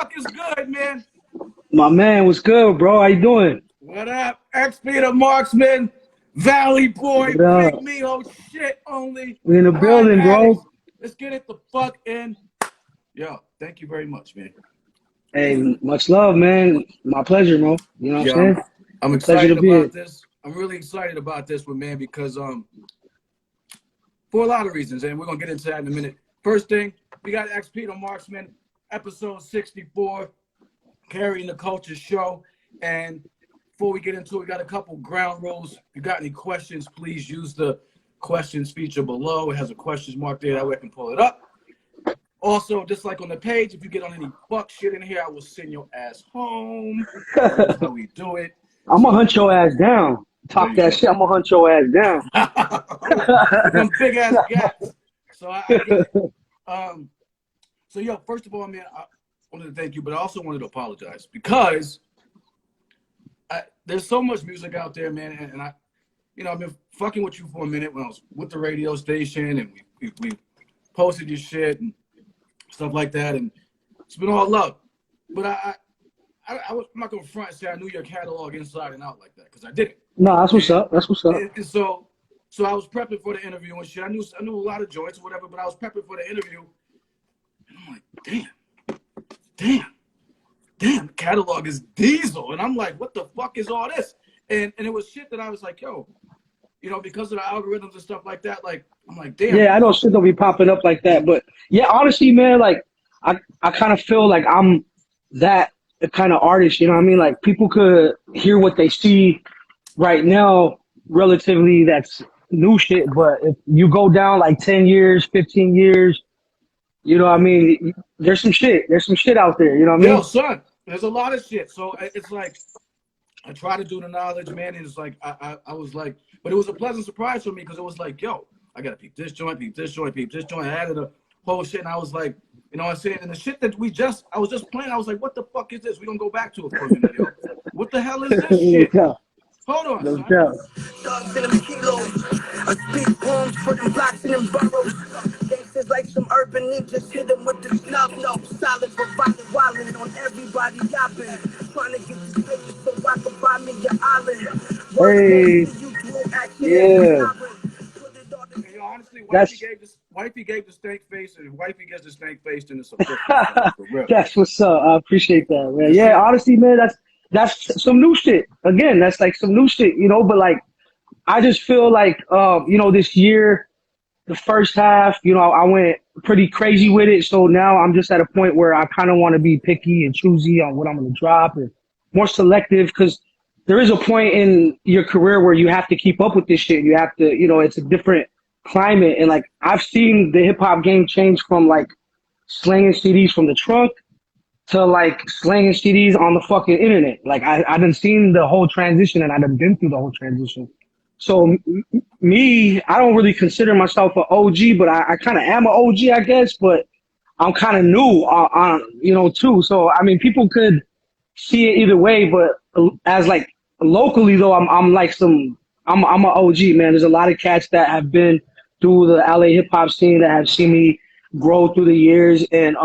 fuck is good, man? My man, what's good, bro? How you doing? What up? XP The Marxman, Valley Boy, What up? Big Miho, shit only. We in the Crime building, addicts. bro. Let's get it the fuck in. Yo, thank you very much, man. Hey, much love, man. My pleasure, bro. You know what I'm saying? I'm Pleasure excited to be about here. this. I'm really excited about this one, man, because for a lot of reasons, and we're gonna get into that in a minute. First thing, we got XP The Marxman, episode 64, Carrying the Culture show. And before we get into it, we got a couple ground rules. If you got any questions, please use the questions feature below. It has a questions mark there. That way I can pull it up. Also, just like on the page, if you get on any fuck shit in here, I will send your ass home. That's how we do it. I'm gonna hunt your ass down. Talk that shit. I'm gonna hunt your ass down. With them big ass gaps. So I get it. So yo, first of all, man, I wanted to thank you, but I also wanted to apologize because there's so much music out there, man, and I've been fucking with you for a minute when I was with the radio station, and we posted your shit and stuff like that, and it's been all love. But I'm not gonna front and say I knew your catalog inside and out like that, because I didn't. No, that's what's up. That's what's up. And so I was prepping for the interview and shit. I knew a lot of joints or whatever, but I was prepping for the interview, and I'm like, damn, the catalog is diesel, and I'm like, what the fuck is all this? And it was shit that I was like, yo, because of the algorithms and stuff like that, like, I'm like, damn. Yeah, I know shit don't be popping up like that, but yeah, honestly, man, like I kind of feel like I'm that kind of artist, you know what I mean? Like people could hear what they see right now, relatively that's new shit, but if you go down like 10 years, 15 years, you know what I mean? There's some shit out there, you know what I mean? Yo, son, there's a lot of shit. So it's like, I try to do the knowledge, man, and it's like, I was like, but it was a pleasant surprise for me because it was like, yo, I gotta peep this joint, peep this joint, peep this joint. I added a whole shit, and I was like, you know what I'm saying? And the shit that I was just playing, I was like, what the fuck is this? We gonna go back to it for a minute, yo. What the hell is this shit? Hold on, No son. doubt. Dogs in them kilos. I speak poems for them blocks and them boroughs. Gangsters like some urban ninjas, hit them with the snuff notes. Solid for violent wildin' on everybody yapping. Trying to get this paper so I can buy me your island. Hey, yeah. Yo, honestly, That's wifey gave the stank face, and if wifey gets the stank face, then it's a different, for real. that's what's up. I appreciate that, man. Yeah, honestly, man, that's some new shit. Again, that's like some new shit, but like I just feel like this year, the first half, I went pretty crazy with it. So now I'm just at a point where I kind of want to be picky and choosy on what I'm going to drop and more selective, because there is a point in your career where you have to keep up with this shit. You have to, it's a different climate. And like I've seen the hip hop game change from like slanging CDs from the trunk to like slanging CDs on the fucking internet. Like I done seen the whole transition, and I done been through the whole transition. So me, I don't really consider myself an OG, but I kind of am an OG, I guess, but I'm kind of new on, too. So, I mean, people could see it either way, but as like locally though, I'm an OG, man. There's a lot of cats that have been through the LA hip hop scene that have seen me grow through the years and,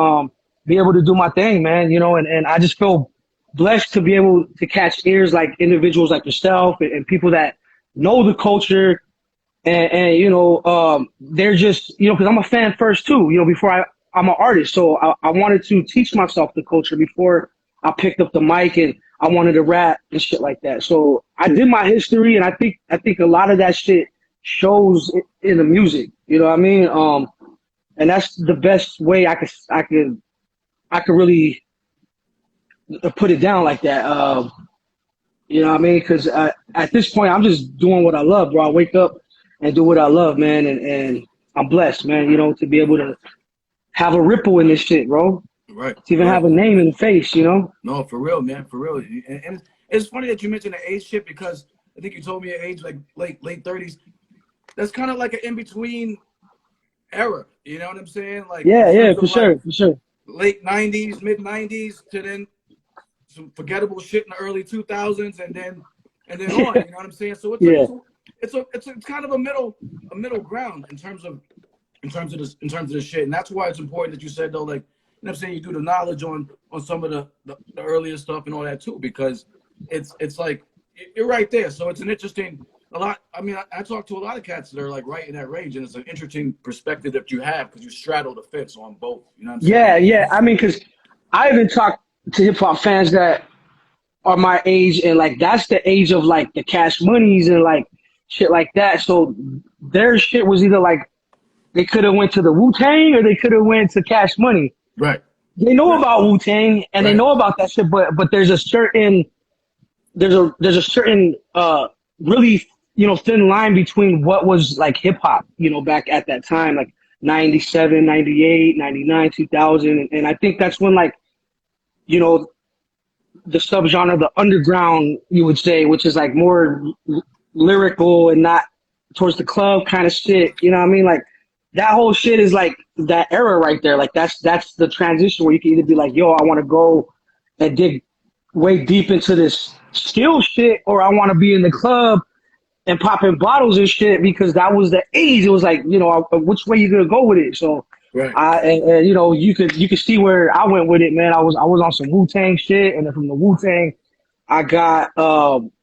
be able to do my thing, man, and I just feel blessed to be able to catch ears like individuals like yourself and people that know the culture and they're just, because I'm a fan first too, before I'm an artist. So I wanted to teach myself the culture before I picked up the mic, and I wanted to rap and shit like that. So I did my history, and I think a lot of that shit shows in the music, you know what I mean? And that's the best way I could really put it down like that. You know what I mean? Because at this point, I'm just doing what I love, bro. I wake up and do what I love, man. And I'm blessed, man, to be able to have a ripple in this shit, bro. Right. To even have a name in the face, No, for real, man. For real. And it's funny that you mentioned the age shit, because I think you told me your age, like late 30s. That's kind of like an in-between era. You know what I'm saying? Like, yeah, for sure. Late 90s, mid 90s to then some forgettable shit in the early 2000s, and then on. You know what I'm saying? So it's kind of a middle ground in terms of this shit, and that's why it's important that you said though, like, what I'm saying, you do the knowledge on some of the earlier stuff and all that too, because it's like you're right there. So it's an interesting I mean, I talk to a lot of cats that are like right in that range, and it's an interesting perspective that you have because you straddle the fence on both. You know what I'm saying? Yeah. I mean, because I even talk to hip hop fans that are my age, and like that's the age of like the Cash Monies and like shit like that. So their shit was either like they could have went to the Wu-Tang or they could have went to Cash Money. Right. They know about Wu-Tang and they know about that shit, but there's a certain really, you know, thin line between what was like hip hop, you know, back at that time, like 97, 98, 99, 2000. And I think that's when like, you know, the subgenre, the underground, you would say, which is like more lyrical and not towards the club kind of shit. You know what I mean? Like that whole shit is like that era right there. Like that's the transition where you can either be like, yo, I want to go and dig way deep into this skill shit, or I want to be in the club and popping bottles and shit, because that was the age. It was like, you know, which way you gonna go with it? So and you know, you could see where I went with it, man. I was on some Wu-Tang shit, and then from the Wu-Tang, I got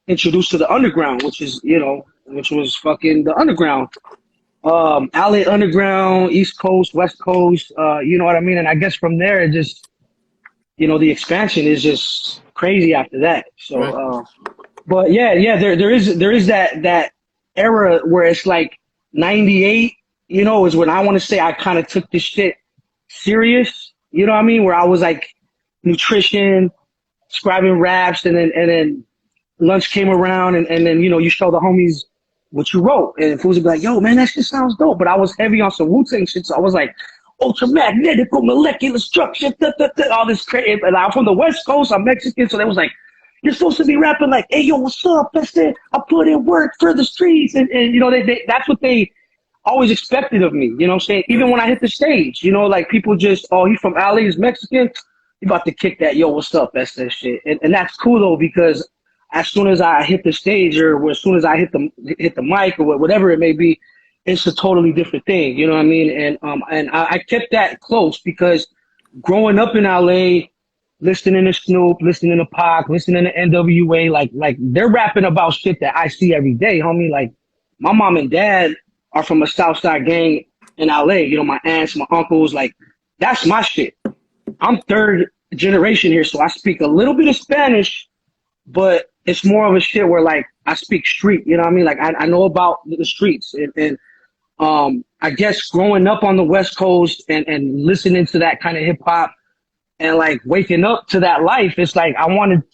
introduced to the underground, which was fucking the underground. LA underground, East Coast, West Coast, you know what I mean? And I guess from there, it just, you know, the expansion is just crazy after that. So, but yeah, there is that era where it's like 98, you know, is when I want to say I kind of took this shit serious, you know what I mean? Where I was like nutrition, scribing raps, and then lunch came around, and then, you know, you show the homies what you wrote, and fools would be like, yo, man, that shit sounds dope. But I was heavy on some Wu-Tang shit, so I was like, ultramagnetical molecular structure, all this crazy. And I'm from the West Coast, I'm Mexican, so they was like, you're supposed to be rapping like, hey, yo, what's up? That's it. I put in work for the streets. And you know, that's what they always expected of me. You know what I'm saying? Even when I hit the stage, you know, like people just, oh, he's from LA, he's Mexican. You about to kick that, yo, what's up? That's that shit. And that's cool though, because as soon as I hit the stage, or as soon as I hit the mic or whatever it may be, it's a totally different thing. You know what I mean? And I kept that close, because growing up in LA, listening to Snoop, listening to Pac, listening to NWA, like they're rapping about shit that I see every day, homie. Like my mom and dad are from a Southside gang in LA. You know, my aunts, my uncles, like that's my shit. I'm third generation here, so I speak a little bit of Spanish, but it's more of a shit where like I speak street. You know what I mean? Like I know about the streets, and I guess growing up on the West Coast and listening to that kind of hip hop, and like waking up to that life, it's like I wanted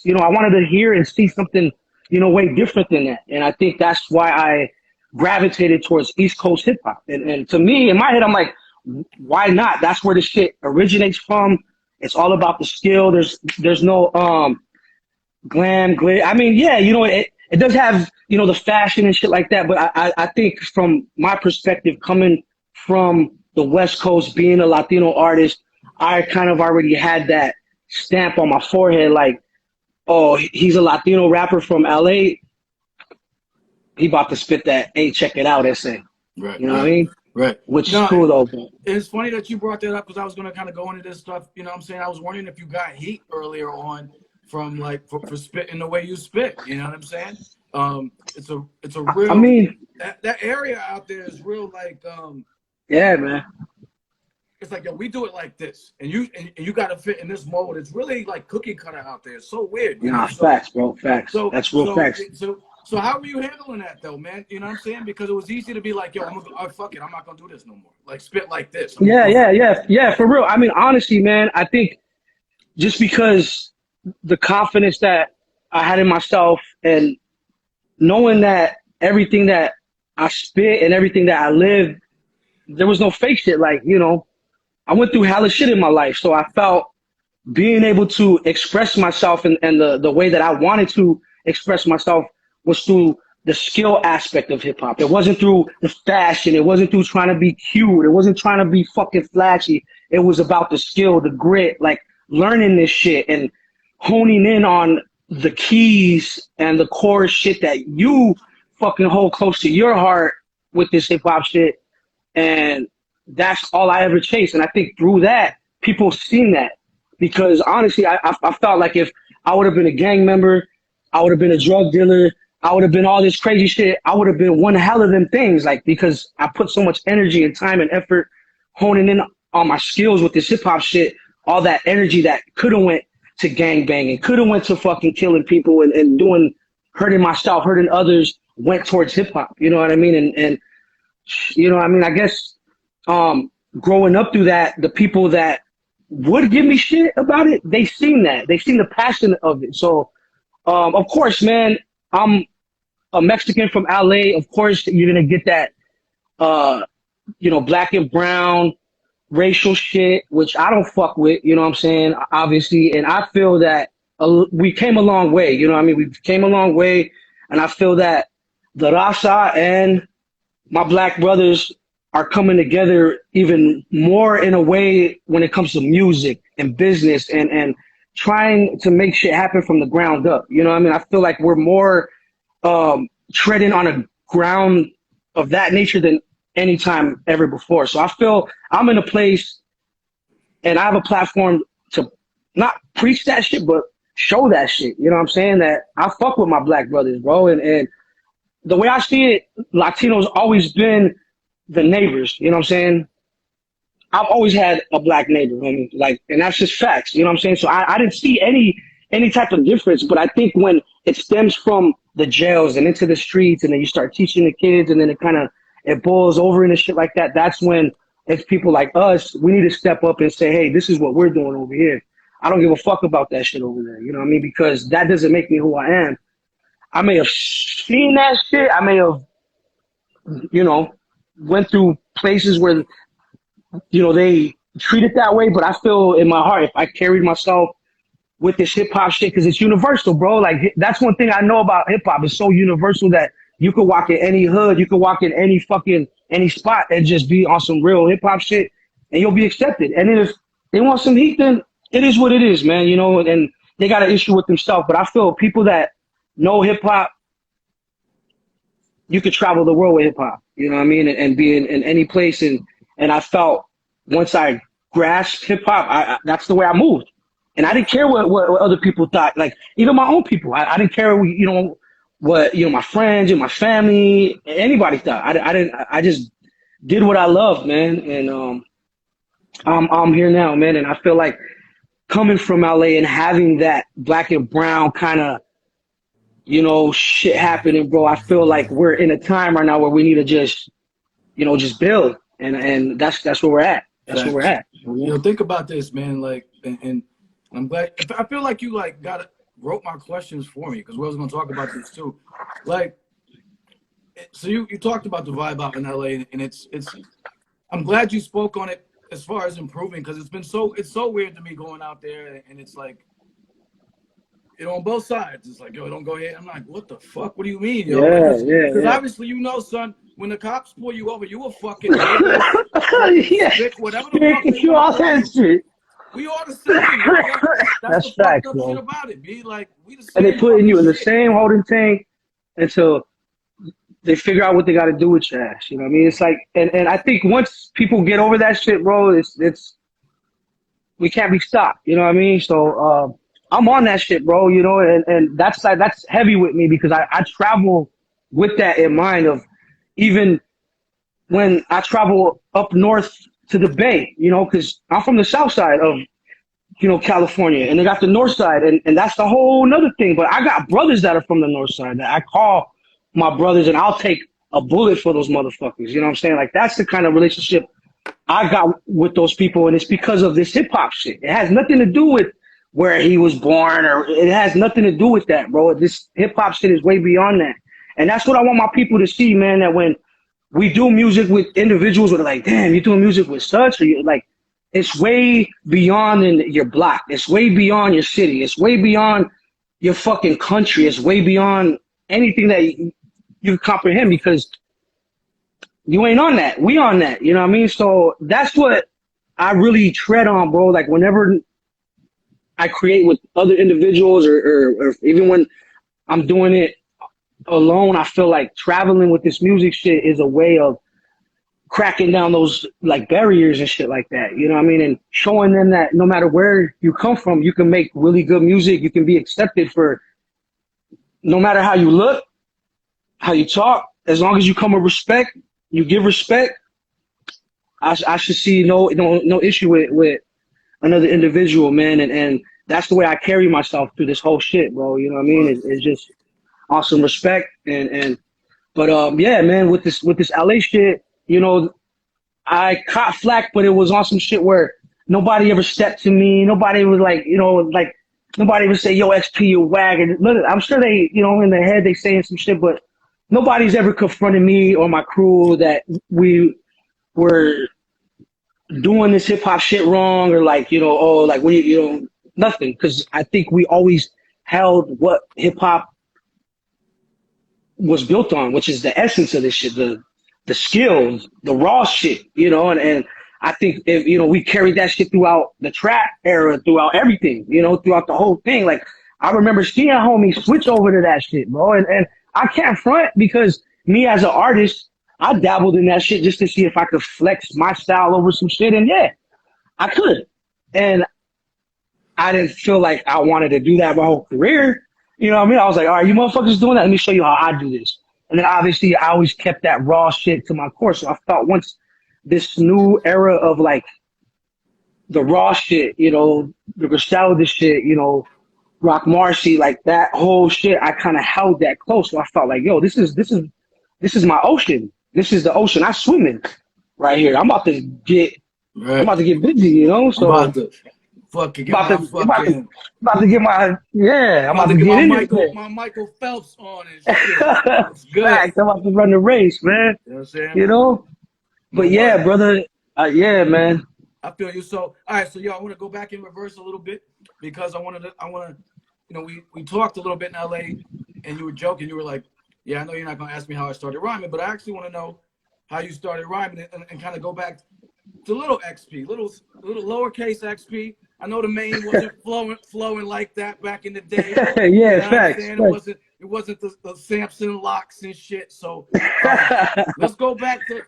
to hear and see something, you know, way different than that. And I think that's why I gravitated towards East Coast hip hop. And to me, in my head, I'm like, why not? That's where the shit originates from. It's all about the skill. There's no glam, glitter. I mean, yeah, you know, it does have, you know, the fashion and shit like that. But I think from my perspective, coming from the West Coast, being a Latino artist, I kind of already had that stamp on my forehead, like, oh, he's a Latino rapper from LA. He about to spit that, hey, check it out essay. Right. You know what I mean? Right. Which is cool though. It's funny that you brought that up, because I was going to kind of go into this stuff. You know what I'm saying? I was wondering if you got heat earlier on from like for spitting the way you spit. You know what I'm saying? It's a real. I mean, that area out there is real. Like yeah, man. It's like, yo, we do it like this, and you got to fit in this mold. It's really like cookie cutter out there. It's so weird. Nah, facts, bro. Facts. That's real facts. So how were you handling that though, man? You know what I'm saying? Because it was easy to be like, yo, fuck it, I'm not gonna do this no more. Like spit like this. Yeah, for real. I mean, honestly, man, I think just because the confidence that I had in myself, and knowing that everything that I spit and everything that I live, there was no fake shit. Like, you know, I went through hella shit in my life, so I felt being able to express myself and the way that I wanted to express myself was through the skill aspect of hip hop. It wasn't through the fashion. It wasn't through trying to be cute. It wasn't trying to be fucking flashy. It was about the skill, the grit, like learning this shit and honing in on the keys and the core shit that you fucking hold close to your heart with this hip hop shit. And that's all I ever chased. And I think through that, people seen that, because honestly, I felt like if I would have been a gang member, I would have been a drug dealer, I would have been all this crazy shit. I would have been one hell of them things, like, because I put so much energy and time and effort honing in on my skills with this hip hop shit. All that energy that could have went to gang banging, could have went to fucking killing people and doing, hurting myself, hurting others, went towards hip hop. You know what I mean? And you know, I mean, I guess growing up through that, the people that would give me shit about it, they seen that. They seen the passion of it. So, of course, man, I'm a Mexican from LA. Of course, you're going to get that, you know, black and brown racial shit, which I don't fuck with, you know what I'm saying? Obviously. And I feel that we came a long way, you know what I mean? We came a long way. And I feel that the raza and my black brothers are coming together even more in a way when it comes to music and business and trying to make shit happen from the ground up. You know what I mean? I feel like we're more treading on a ground of that nature than any time ever before. So I feel I'm in a place and I have a platform to not preach that shit, but show that shit. You know what I'm saying? That I fuck with my black brothers, bro. And the way I see it, Latinos always been the neighbors, you know what I'm saying? I've always had a black neighbor, homie, like, and that's just facts, you know what I'm saying? So I didn't see any type of difference, but I think when it stems from the jails and into the streets, and then you start teaching the kids, and then it boils over into shit like that, that's when it's people like us, we need to step up and say, hey, this is what we're doing over here. I don't give a fuck about that shit over there, you know what I mean? Because that doesn't make me who I am. I may have seen that shit, I may have, you know, went through places where, you know, they treat it that way, but I feel in my heart, if I carried myself with this hip hop shit, because it's universal, bro. Like, that's one thing I know about hip hop. It's so universal that you could walk in any hood, you could walk in any spot and just be on some real hip hop shit and you'll be accepted. And then if they want some heat, then it is what it is, man, you know, and they got an issue with themselves. But I feel people that know hip hop, you could travel the world with hip hop, you know what I mean? And be in any place. And I felt once I grasped hip hop, that's the way I moved. And I didn't care what other people thought, like even my own people. I didn't care, you know, what, you know, my friends and my family, anybody thought. I just did what I loved, man. And I'm here now, man. And I feel like coming from LA and having that black and brown kind of, you know, shit happening, bro. I feel like we're in a time right now where we need to just, you know, just build, and that's where we're at. That's where we're at. You know, think about this, man. Like, and I'm glad. I feel like you like wrote my questions for me, because we was gonna talk about this too. Like, so you talked about the vibe out in LA, and it's. I'm glad you spoke on it as far as improving, because it's so weird to me going out there, and it's like, you know, on both sides, it's like, yo, don't go ahead. I'm like, what the fuck? What do you mean, yo? Because obviously, you know, son, when the cops pull you over, you a fucking sick, whatever the fuck you all that shit. We all the same. That's the fact, fucked up bro. shit about it. Be like, we the same. And they putting you in the shit. same holding tank until they figure out what they got to do with your ass. You know what I mean? It's like, and I think once people get over that shit, bro, it's we can't be stopped. You know what I mean? So I'm on that shit, bro. You know, and that's heavy with me, because I travel with that in mind, of even when I travel up north to the Bay, you know, because I'm from the south side of, you know, California, and they got the north side, and that's the whole nother thing. But I got brothers that are from the north side that I call my brothers, and I'll take a bullet for those motherfuckers. You know what I'm saying? Like, that's the kind of relationship I got with those people, and it's because of this hip hop shit. It has nothing to do with where he was born, or it has nothing to do with that, bro. This hip hop shit is way beyond that. And that's what I want my people to see, man, that when we do music with individuals who are like, damn, you're doing music with such, or you're like, it's way beyond in your block. It's way beyond your city. It's way beyond your fucking country. It's way beyond anything that you comprehend, because you ain't on that. We on that. You know what I mean? So that's what I really tread on, bro. Like, whenever I create with other individuals, or even when I'm doing it alone, I feel like traveling with this music shit is a way of cracking down those like barriers and shit like that. You know what I mean? And showing them that no matter where you come from, you can make really good music. You can be accepted for no matter how you look, how you talk, as long as you come with respect, you give respect. I should see no issue with another individual, man. And that's the way I carry myself through this whole shit, bro. You know what I mean? It's just awesome respect. But yeah, man, with this LA shit, you know, I caught flack, but it was on some shit where nobody ever stepped to me. Nobody was like, you know, like nobody would say, yo, XP, you wag. And look, I'm sure they, you know, in their head they saying some shit, but nobody's ever confronted me or my crew that we were doing this hip hop shit wrong, or like, you know, oh, like we, you know, nothing. Cause I think we always held what hip hop was built on, which is the essence of this shit, the skills, the raw shit, you know, and I think if, you know, we carried that shit throughout the trap era, throughout everything, you know, throughout the whole thing. Like I remember seeing homies switch over to that shit, bro. And I can't front because me as an artist, I dabbled in that shit just to see if I could flex my style over some shit. And yeah, I could. And I didn't feel like I wanted to do that my whole career. You know what I mean? I was like, all right, you motherfuckers doing that. Let me show you how I do this. And then obviously I always kept that raw shit to my core. So I thought once this new era of like the raw shit, you know, the Griselda shit, you know, Rock Marcy, like that whole shit, I kind of held that close. So I felt like, yo, this is my ocean. This is the ocean I swim in right here. I'm about to get busy, you know. So I'm about to fucking get about to get my my Michael Phelps on and shit. It's good. Facts. I'm about to run the race, man. You know what I'm saying? You know? But yeah, brother. Yeah, man. I feel you. So, all right. So, yo, I want to go back in reverse a little bit because I want to, you know, we talked a little bit in LA and you were joking. You were like, yeah, I know you're not going to ask me how I started rhyming, but I actually want to know how you started rhyming and kind of go back to little XP, little lowercase XP. I know the main wasn't flowing like that back in the day. Yeah, you know facts. It wasn't the Samson locks and shit. So let's go back to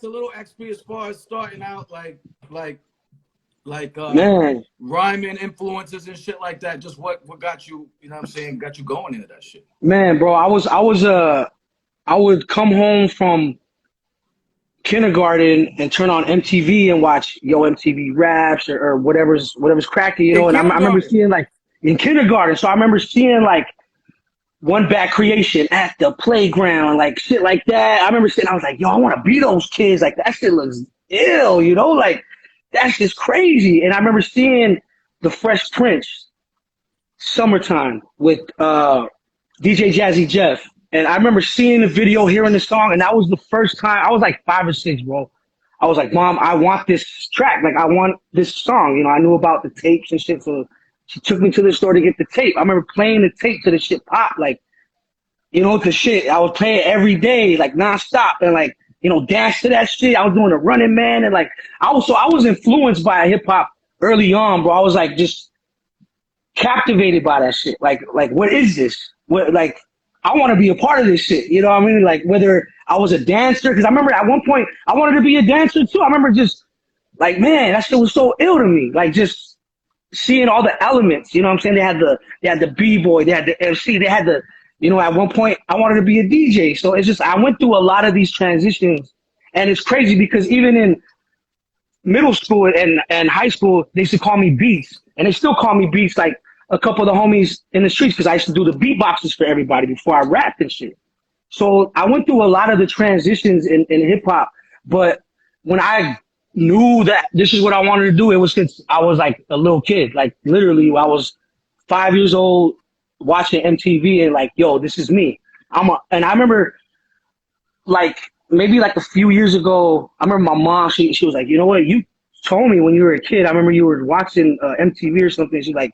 little XP as far as starting out like man, rhyming influences and shit like that. Just what got you, you know what I'm saying, got you going into that shit. Man, bro, I would come home from kindergarten and turn on MTV and watch MTV Raps or whatever's cracking, you know. And I remember seeing like in kindergarten, so I remember seeing like One Bad Creation at the playground, like shit like that. I remember I was like, yo, I want to be those kids. Like that shit looks ill, you know, like that's just crazy. And I remember seeing the Fresh Prince Summertime with DJ Jazzy Jeff. And I remember seeing the video, hearing the song, and that was the first time. I was like 5 or 6, bro. I was like, Mom, I want this track. Like, I want this song. You know, I knew about the tapes and shit, so she took me to the store to get the tape. I remember playing the tape to the shit pop, like, you know, the shit. I would play it every day, like, nonstop, and, like, you know, dance to that shit. I was doing the Running Man, and, like, I was influenced by hip-hop early on, bro. I was, like, just captivated by that shit. Like, what is this? What, like, I want to be a part of this shit. You know what I mean? Like whether I was a dancer, because I remember at one point I wanted to be a dancer too. I remember just like, man, that shit was so ill to me. Like just seeing all the elements, you know what I'm saying? They had the B-boy, they had the MC, they had the, you know, at one point I wanted to be a DJ. So it's just, I went through a lot of these transitions, and it's crazy because even in middle school and high school, they used to call me Beats, and they still call me Beats. Like a couple of the homies in the streets, because I used to do the beatboxes for everybody before I rapped and shit. So I went through a lot of the transitions in hip hop, but when I knew that this is what I wanted to do, it was because I was like a little kid. Like literally, I was 5 years old watching MTV and like, yo, this is me. And I remember like maybe like a few years ago, I remember my mom, she was like, you know what, you told me when you were a kid, I remember you were watching MTV or something. She's like,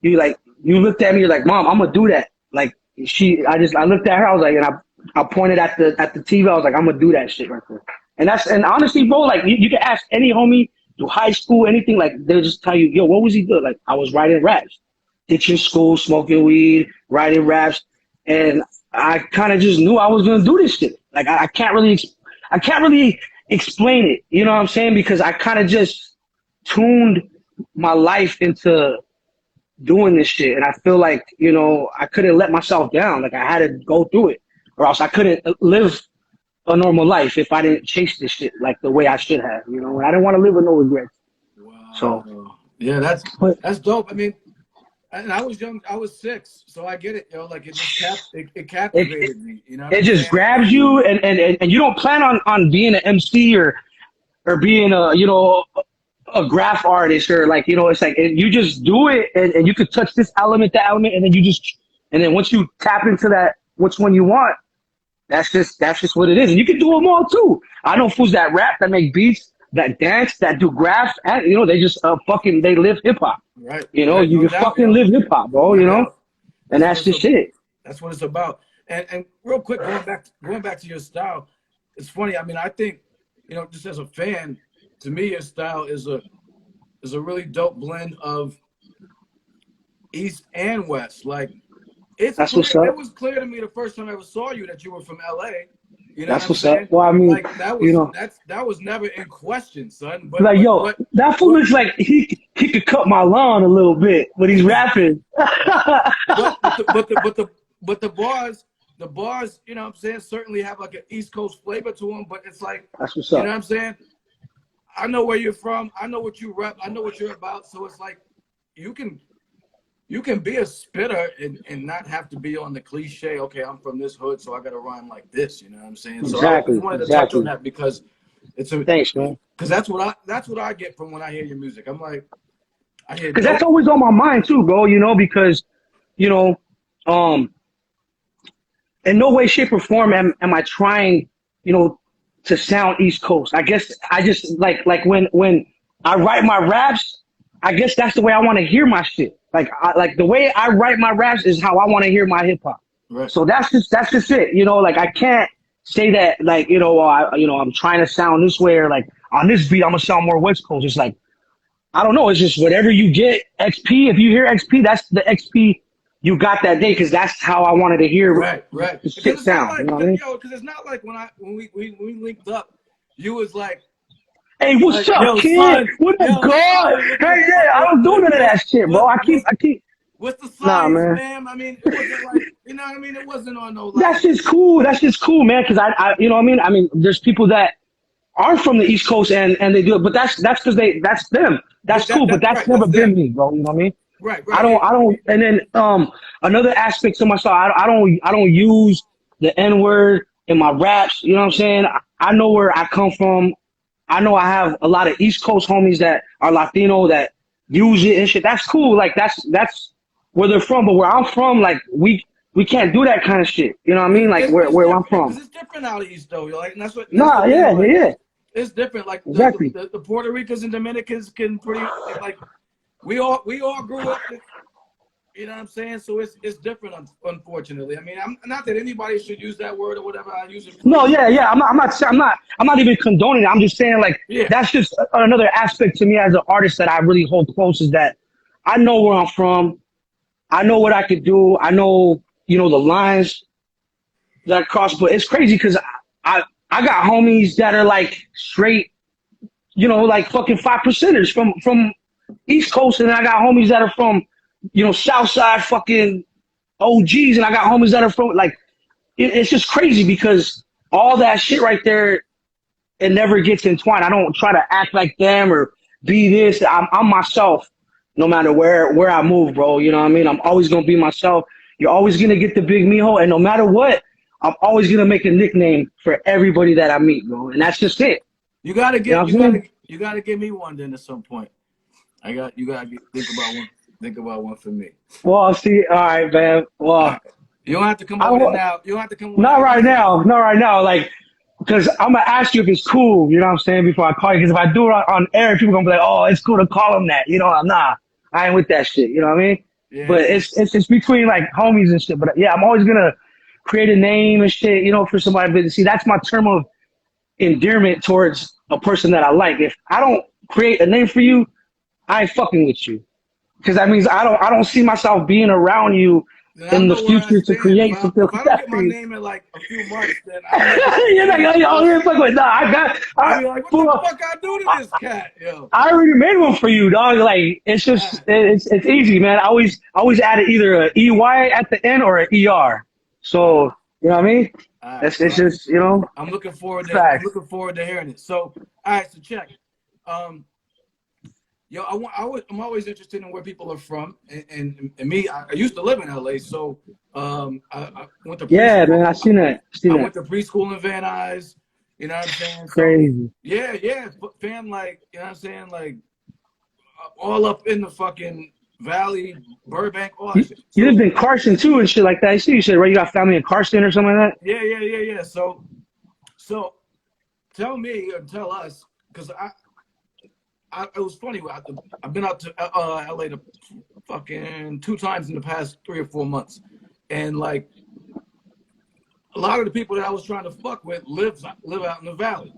you looked at me, you're like, Mom, I'm gonna do that. Like I looked at her, I was like, and I pointed at the TV, I was like, I'm gonna do that shit right there. And honestly, bro, like you can ask any homie through high school, anything, like they'll just tell you, yo, what was he doing? Like I was writing raps, ditching school, smoking weed, writing raps, and I kind of just knew I was gonna do this shit. Like I can't I can't really explain it. You know what I'm saying? Because I kind of just tuned my life into doing this shit, and I feel like, you know, I couldn't let myself down. Like I had to go through it, or else I couldn't live a normal life if I didn't chase this shit like the way I should have. You know, and I didn't want to live with no regrets. Wow. So yeah, but that's dope. I mean, and I was young. I was 6, so I get it. You know, like it just it captivated me. You know, what it I'm just saying? grabs you, and you don't plan on being an MC or being a, you know, a graph artist, or like, you know, it's like you just do it, and you could touch this element, that element, and then and then once you tap into that, which one you want, that's just what it is. And you can do them all too. I know fools that rap, that make beats, that dance, that do graphs, and you know, they just they live hip hop. Right. You know, right, you no can doubt, fucking yo. live hip hop, bro. No You know, doubt. and that's the shit. That's what it's about. And real quick, going back to your style, it's funny. I mean, I think, you know, just as a fan, to me, your style is a really dope blend of East and West. Like That's clear, what's up. it was clear to me the first time I ever saw you that you were from LA. You know That's what I'm what's saying? up. Well, I mean, like that was, you know, that was never in question, son. like, yo, that fool looks like he could cut my lawn a little bit when he's rapping. but the bars, you know what I'm saying, certainly have like an East Coast flavor to them. But it's like, That's what's you up. know what I'm saying? I know where you're from. I know what you rep. I know what you're about. So it's like you can be a spitter and not have to be on the cliche. Okay, I'm from this hood, so I got to rhyme like this. You know what I'm saying? Exactly. So I wanted to touch on that because Thanks, man. Because that's what I get from when I hear your music. I'm like, I hear. Because that's always on my mind too, bro. You know, because, you know, in no way, shape, or form am I trying, you know, to sound East Coast. I guess I just like when I write my raps, I guess that's the way I want to hear my shit. Like the way I write my raps is how I want to hear my hip hop. Right. So that's just it. You know, like I can't say that like, you know, I'm trying to sound this way, or like on this beat I'm gonna sound more West Coast. It's like, I don't know. It's just whatever you get. XP. If you hear XP, that's the XP you got that day, because that's how I wanted to hear. Right. The shit sound. Like, you know what I mean? Because it's not like when we linked up, you was like, hey, what's like, up, kid? Son, What up, God? Hey, yeah, I don't do none of that shit, bro. I keep. What's the science, Nah, man? I mean, it wasn't like, you know what I mean? It wasn't on no. Like, That's just cool. That's just cool, man. Because I, you know what I mean? I mean, there's people that are from the East Coast and they do it, but that's because that's them. That's cool, but that's right, never that's been them. me, bro. You know what I mean? Right. I don't. And then another aspect to myself, I don't use the N word in my raps. You know what I'm saying? I know where I come from. I know I have a lot of East Coast homies that are Latino that use it and shit. That's cool. Like that's where they're from. But where I'm from, like we can't do that kind of shit. You know what I mean? Like where I'm from. Because it's different out east, though. Like, and that's what. Yeah. It's different. Like Exactly. the Puerto Ricans and Dominicans can pretty like we all grew up. You know what I'm saying? So it's different, unfortunately. I mean, I'm not that anybody should use that word or whatever. I use it. No, yeah. I'm not even condoning it. I'm just saying, like, that's just another aspect to me as an artist that I really hold close, is that I know where I'm from. I know what I could do. I know, you know, the lines that I cross. But it's crazy because I got homies that are like straight, you know, like fucking 5%ers from East Coast, and I got homies that are from, you know, Southside fucking OGs, and I got homies that are from, like, it's just crazy because all that shit right there, it never gets entwined. I don't try to act like them or be this. I'm myself no matter where I move, bro. You know what I mean? I'm always going to be myself. You're always going to get the big mijo, and no matter what, I'm always going to make a nickname for everybody that I meet, bro. And that's just it. You got to get, you got to give me one then at some point. You got to think about one. Think about one for me. Well, see, all right, man. Well, you don't have to come up with it now. You don't have to come. Not right now. Like, because I'm gonna ask you if it's cool. You know what I'm saying, before I call you. Because if I do it on air, people gonna be like, "Oh, it's cool to call him that." You know, nah, I ain't with that shit. You know what I mean? Yeah. But it's between like homies and shit. But yeah, I'm always gonna create a name and shit. You know, for somebody to see. That's my term of endearment towards a person that I like. If I don't create a name for you, I ain't fucking with you. Because that means I don't see myself being around you in the future to create something If I like don't that get for my you. name in like a few months, then I'm You're like, oh, yeah, fuck with, nah, I'll be like, what the fuck I do to this cat, yo? I already made one for you, dog. Like, it's just, it's easy, man. I always added either a EY at the end or an ER. So, you know what I mean? Right, It's just, you know. I'm looking forward Facts. to hearing it. So, all right, so check. Yo, I'm always interested in where people are from, and me, I used to live in LA, so I went to preschool. Yeah, man, I seen that. I went to preschool in Van Nuys. You know what I'm saying? So, crazy. Yeah, fam, like, you know what I'm saying? Like, all up in the fucking Valley, Burbank, all that shit. You lived in Carson too and shit like that. I see you said, right? You got family in Carson or something like that? Yeah. So tell me or tell us, because it was funny. I've been out to LA to fucking 2 times in the past 3 or 4 months, and like a lot of the people that I was trying to fuck with live out in the Valley.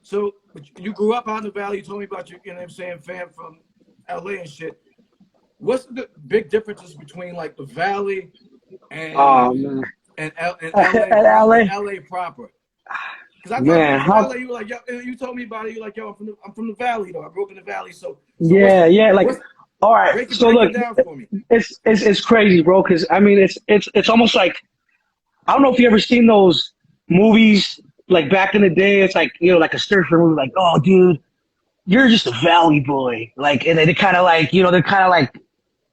So you grew up out in the Valley. You told me about your, you know what I'm saying, fam from LA and shit. What's the big differences between like the Valley and LA, LA? LA proper? Because I Man, thought LA, you were like, yo, you told me about it. You're like, yo, I'm from the Valley, though. I grew up in the Valley, so yeah. Like, all right. break So look, it down for me. It's crazy, bro. Because I mean, it's almost like, I don't know if you ever seen those movies like back in the day. It's like, you know, like a surfer movie, like, oh, dude, you're just a Valley boy. Like, and they kind of like, you know, they're kind of like,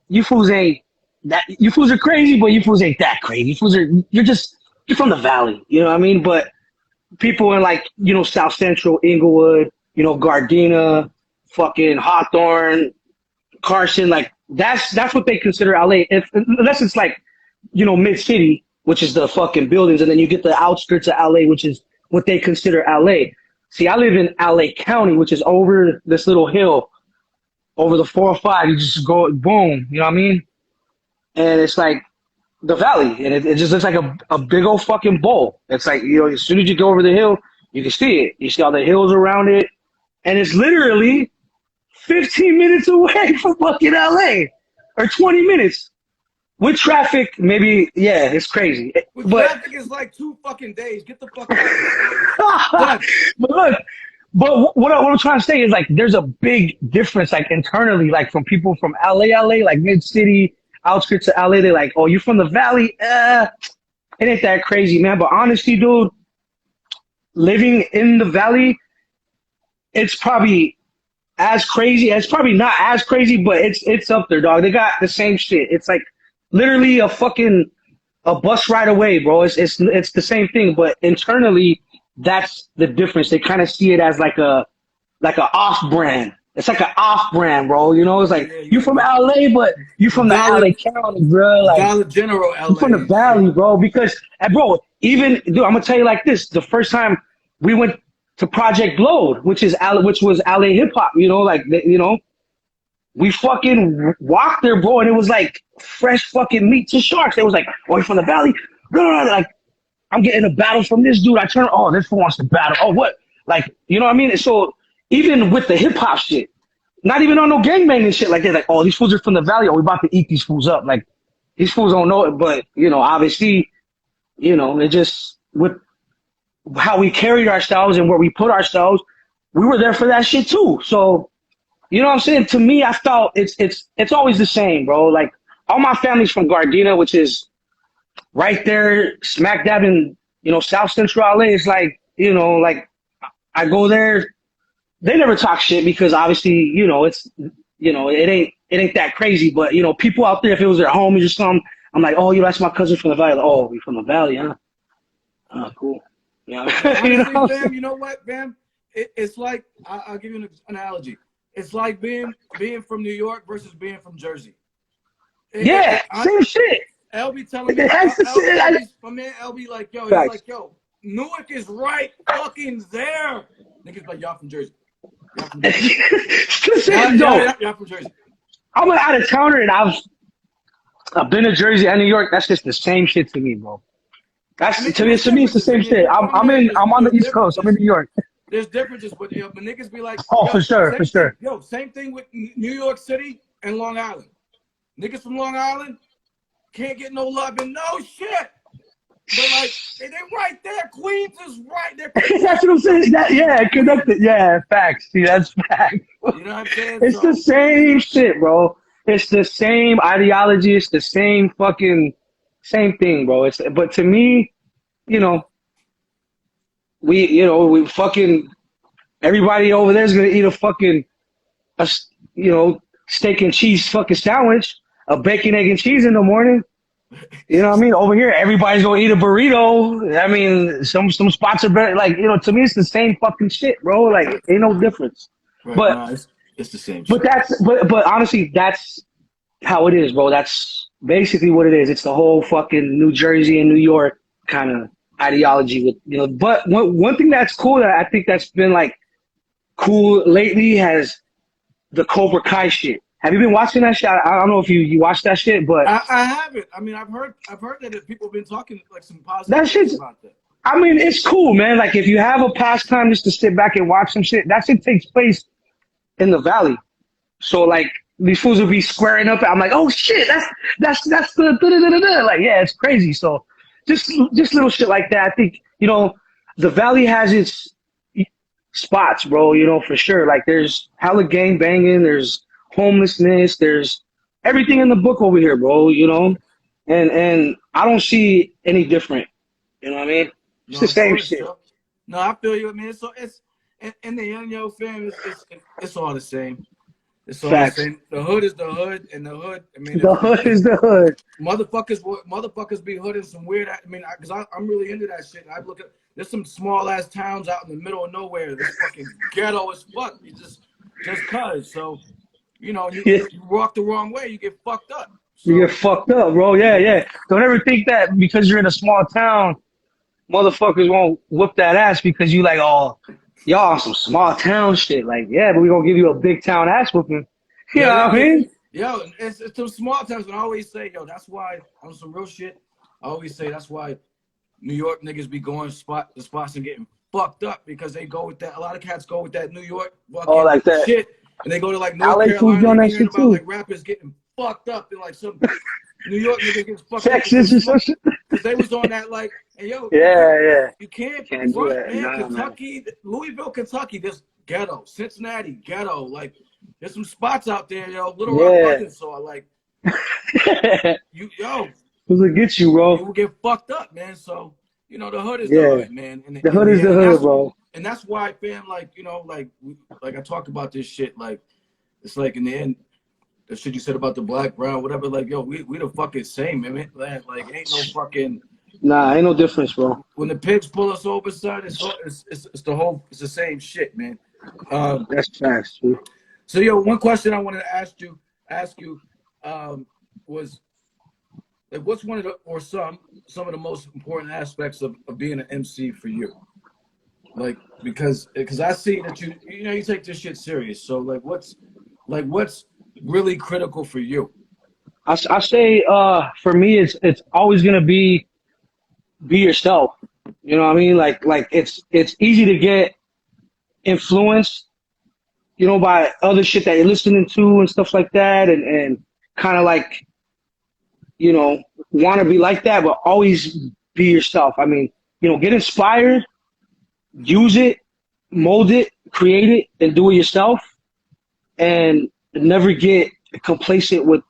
you fools are crazy, but you fools ain't that crazy. You're from the Valley. You know what I mean? But people in like, you know, South Central, Inglewood, you know, Gardena, fucking Hawthorne, Carson, like that's what they consider LA. Unless it's like, you know, mid city, which is the fucking buildings, and then you get the outskirts of LA, which is what they consider LA. See, I live in LA County, which is over this little hill, over the 405. You just go boom, you know what I mean? And it's like the Valley, and it just looks like a big old fucking bowl. It's like, you know, as soon as you go over the hill, you can see it. You see all the hills around it, and it's literally 15 minutes away from fucking LA, or 20 minutes. With traffic, maybe, yeah, it's crazy. But traffic is like 2 fucking days. Get the fuck out of here. But look, what I'm trying to say is like there's a big difference like internally, like from people from LA, like mid city, outskirts of LA. They're like, oh, you from the Valley? It ain't that crazy, man. But honestly, dude, living in the Valley, it's probably as crazy. It's probably not as crazy, but it's up there, dog. They got the same shit. It's like literally a bus ride away, bro. It's the same thing, but internally, that's the difference. They kind of see it as like a off brand. It's like an off brand, bro. You know, it's like you from LA, but you from the LA County, bro. Like Dollar General LA. You from the Valley, bro. Because, bro, even dude, I'm gonna tell you like this: the first time we went to Project Blowed, which was LA hip hop, you know, like you know. We fucking walked there, bro, and it was like fresh fucking meat to sharks. It was like, oh, you from the Valley? No, like, I'm getting a battle from this dude. I turn, oh, this fool wants to battle. Oh, what? Like, you know what I mean? So even with the hip hop shit, not even on no gangbang and shit like that. Like, oh, these fools are from the Valley. Oh, we about to eat these fools up. Like, these fools don't know it, but, you know, obviously, you know, it just, with how we carried ourselves and where we put ourselves, we were there for that shit too. So, you know what I'm saying? To me, I felt it's always the same, bro. Like, all my family's from Gardena, which is right there, smack dab in, you know, South Central LA. It's like, you know, like, I go there, they never talk shit because obviously, you know, it's, you know, it ain't that crazy. But, you know, people out there, if it was their homies or something, I'm like, oh, that's my cousin from the Valley. Like, oh, you from the Valley, huh? Oh, cool. Yeah. Honestly, you know fam, you know what, fam? It's like, I'll give you an analogy. It's like being from New York versus being from Jersey. Same shit. LB telling me, my man LB like, yo, he's like, yo, Newark is right fucking there. Niggas like, y'all from Jersey. Y'all from Jersey. Y'all from Jersey. I'm an out of towner and I've been to Jersey and New York. That's just the same shit to me, bro. To me, it's the same shit. I'm on the East Coast. I'm in New York. There's differences, but you know, but niggas be like, oh, for sure. Yo, same thing with New York City and Long Island. Niggas from Long Island, can't get no love and no shit. But like, they're right there. Queens is right there. That's what I'm saying. Yeah, connected. Yeah, facts. See, that's facts. You know what I'm saying? It's the same shit, bro. It's the same ideology. It's the same fucking same thing, bro. But to me, we fucking everybody over there is gonna eat a steak and cheese fucking sandwich, a bacon, egg, and cheese in the morning. You know what I mean? Over here, everybody's gonna eat a burrito. I mean, some spots are better. Like, to me, it's the same fucking shit, bro. Like, ain't no difference. Right, but no, it's the same but shit. But honestly, that's how it is, bro. That's basically what it is. It's the whole fucking New Jersey and New York kind of ideology with But one thing that's cool that I think that's been like cool lately has the Cobra Kai shit. Have you been watching that shit? I don't know if you watched that shit, but I haven't. I mean, I've heard that people have been talking like some positive that shit's about that. I mean, it's cool, man. Like, if you have a pastime just to sit back and watch some shit, that shit takes place in the valley. So, like, these fools will be squaring up. I'm like, oh shit, that's the da-da-da-da-da. Like, yeah, it's crazy. So, just little shit like that. I think the valley has its spots, bro. For sure. Like, there's hella gang banging. There's homelessness. There's everything in the book over here, bro. And I don't see any different. You know what I mean? It's the same shit. So. No, I feel you. I mean, it's in the Young fam, it's all the same. It's all Facts. the same. The hood is the hood, and the hood. I mean, the hood is the hood. Motherfuckers be hooding some weird. I mean, because I'm really into that shit. I look at there's some small ass towns out in the middle of nowhere. That's fucking ghetto as fuck. You just cause. So, you walk the wrong way, you get fucked up. So, you get fucked up, bro. Yeah. Don't ever think that because you're in a small town, motherfuckers won't whoop that ass because you like, oh, y'all on some small town shit. Like, yeah, but we gonna give you a big town ass whooping. You know what I mean? Yo, it's some small towns, and I always say, that's why, on some real shit, I always say that's why New York niggas be going the spots and getting fucked up because they go with that. A lot of cats go with that New York fucking like that shit, and they go to like North LA Carolina and hearing about too. like rappers getting fucked up and like some New York niggas getting fucked Texas up. Texas or shit. Because they was on that like, hey, yo, yeah. You can't do front, that. man. Nah, Kentucky, man. Louisville, Kentucky, this ghetto. Cincinnati, ghetto. Like, there's some spots out there, Little Rock, Arkansas. Like, who's gonna get you, bro? You will get fucked up, man. So, the hood is the hood, man. And the hood is the hood, bro. And that's why, fam, like, like I talk about this shit, like, it's like in the end, the shit you said about the black, brown, whatever, like, yo, we the fucking same, man. Like, ain't no fucking. Nah, ain't no difference, bro. When the pigs pull us over, son, it's the same shit, man. That's facts, dude. So, one question I wanted to ask you, was like, what's one of the or some of the most important aspects of being an MC for you? Like, because I see that you take this shit serious. So, what's really critical for you? I say for me it's always gonna be yourself. You know what I mean? Like it's easy to get influenced, by other shit that you're listening to and stuff like that, and kind of like, want to be like that, but always be yourself. I mean, get inspired, use it, mold it, create it, and do it yourself, and never get complacent with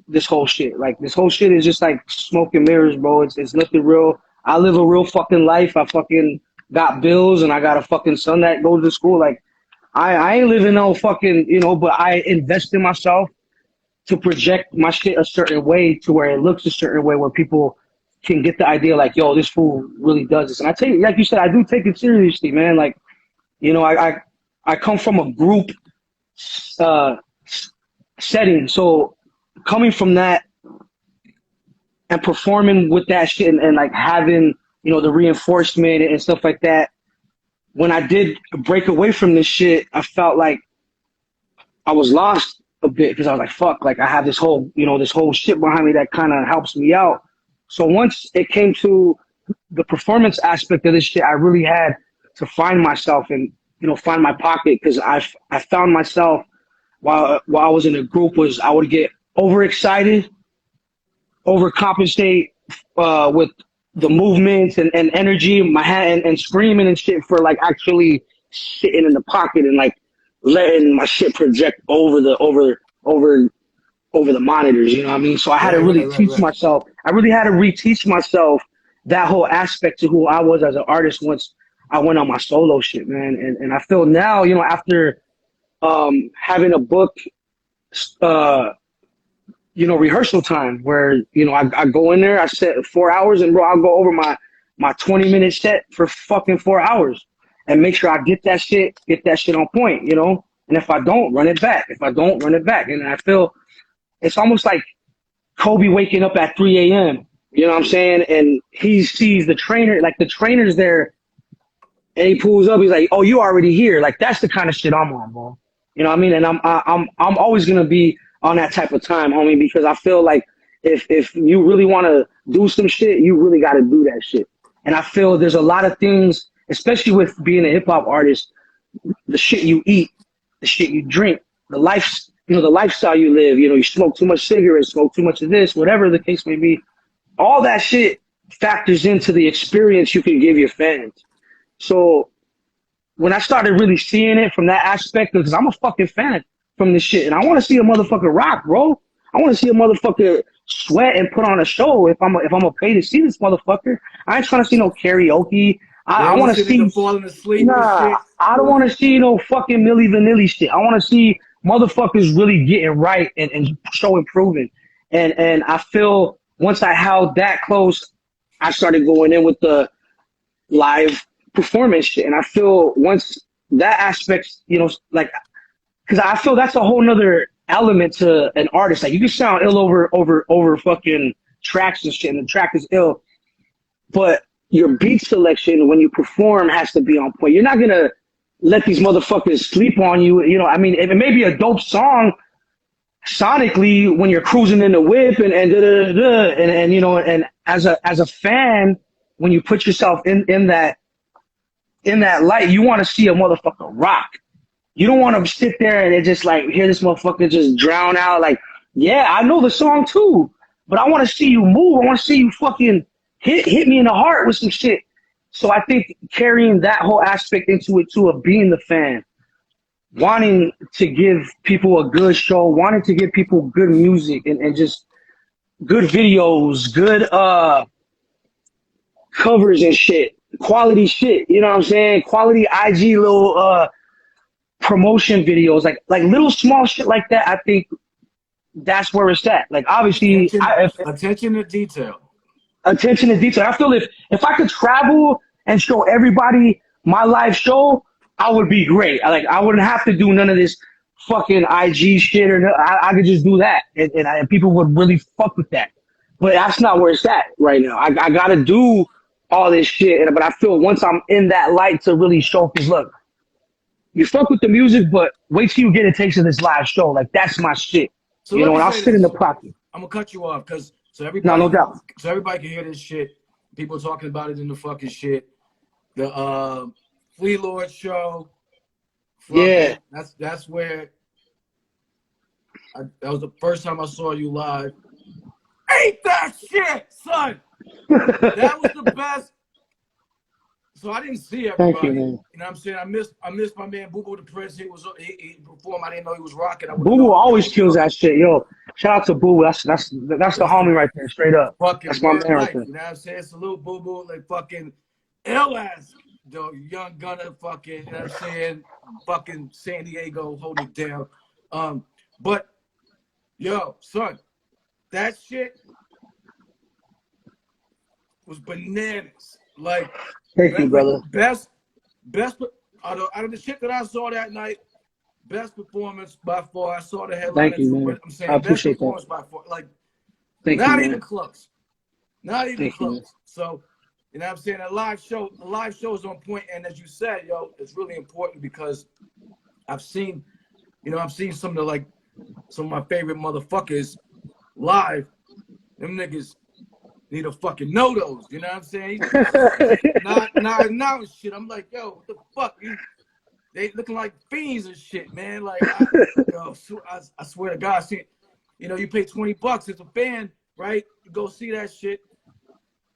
this whole shit. Like, this whole shit is just like smoke and mirrors, bro. It's nothing real. I live a real fucking life. I fucking got bills, and I got a fucking son that goes to school. Like, I ain't living no fucking, but I invest in myself to project my shit a certain way to where it looks a certain way where people can get the idea like, yo, this fool really does this. And I tell you, like you said, I do take it seriously, man. Like, I come from a group setting. So coming from that and performing with that shit and like having, the reinforcement and stuff like that, when I did break away from this shit, I felt like I was lost a bit because I was like, fuck, like I have this whole, this whole shit behind me that kind of helps me out. So once it came to the performance aspect of this shit, I really had to find myself and, find my pocket, because I found myself while I was in a group I would get overexcited overcompensate with the movements and energy in my hand and screaming and shit for like actually sitting in the pocket and like letting my shit project over the monitors, you know what I mean? So I had to really teach myself. I really had to reteach myself that whole aspect to who I was as an artist once I went on my solo shit, man. And I feel now, you know, after having a book, you know, rehearsal time where, you know, I go in there, I set 4 hours and bro, I'll go over my 20-minute set for fucking 4 hours and make sure I get that shit on point, you know? And if I don't, run it back. If I don't, run it back. And I feel it's almost like Kobe waking up at 3 a.m., you know what I'm saying? And he sees the trainer, like the trainer's there, and he pulls up, he's like, oh, you already here. Like, that's the kind of shit I'm on, bro. You know what I mean? And I'm always going to be on that type of time, homie, because I feel like if you really want to do some shit, you really got to do that shit. And I feel there's a lot of things, especially with being a hip hop artist, the shit you eat, the shit you drink, the lifestyle you live, you know, you smoke too much cigarettes, smoke too much of this, whatever the case may be. All that shit factors into the experience you can give your fans. So when I started really seeing it from that aspect, because I'm a fucking fan from this shit, and I want to see a motherfucker rock, bro. I want to see a motherfucker sweat and put on a show. If I'm gonna pay to see this motherfucker, I ain't trying to see no karaoke. I want to see falling asleep. Nah, I don't want to see no fucking Milli Vanilli shit. I want to see motherfuckers really getting right and show improving. And I feel once I held that close, I started going in with the live performance shit. And I feel once that aspect, you know, like, because I feel that's a whole nother element to an artist. Like, you can sound ill over fucking tracks and shit, and the track is ill, but your beat selection when you perform has to be on point. You're not gonna let these motherfuckers sleep on you. You know, I mean, it may be a dope song sonically when you're cruising in the whip and you know, and as a fan, when you put yourself in that light, you want to see a motherfucker rock. You don't want to sit there and just like hear this motherfucker just drown out. Like, yeah, I know the song too, but I want to see you move. I want to see you fucking hit me in the heart with some shit. So I think carrying that whole aspect into it too, of being the fan, wanting to give people a good show, wanting to give people good music and just good videos, good covers and shit, quality shit. You know what I'm saying? Quality IG little promotion videos, like little small shit like that. I think that's where it's at. Like, obviously, attention to detail. Attention to detail. I feel if I could travel and show everybody my live show, I would be great. I wouldn't have to do none of this fucking IG shit, or I could just do that, and people would really fuck with that. But that's not where it's at right now. I gotta do all this shit, but I feel once I'm in that light to really show, because look, you fuck with the music, but wait till you get a taste of this live show. Like, that's my shit. So, you know, and I'll sit in the pocket. I'm gonna cut you off because so everybody, no doubt. So everybody can hear this shit. People talking about it in the fucking shit. The Flea Lord show. Yeah, that's where that was the first time I saw you live. Ain't that shit, son? That was the best. So I didn't see everybody. Thank you, man. You know what I'm saying? I missed my man Boo Boo the Prince. He performed. I didn't know he was rocking. Boo Boo always kills that shit, yo. Shout out to Boo Boo. That's the homie right there, straight up. Fucking that's my man right there. You know what I'm saying? Salute Boo Boo, like fucking ill ass, the young gunner, fucking. You know what I'm saying? Fucking San Diego, hold it down. But yo, son, that shit was bananas. Like. Thank you, brother. Best out of the shit that I saw that night, best performance by far. I saw the headline. Thank you, man. I'm saying I appreciate best performance that. by far. Like, Thank not you, even close. Not even Thank close. You, so, you know what I'm saying? The live show is on point. And as you said, yo, it's really important because I've seen some of my favorite motherfuckers live. Them niggas need a fucking know-those, you know what I'm saying? Not shit. I'm like, yo, what the fuck? They looking like fiends and shit, man. Like, I swear to God, see, you know, you pay $20 as a fan, right? You go see that shit,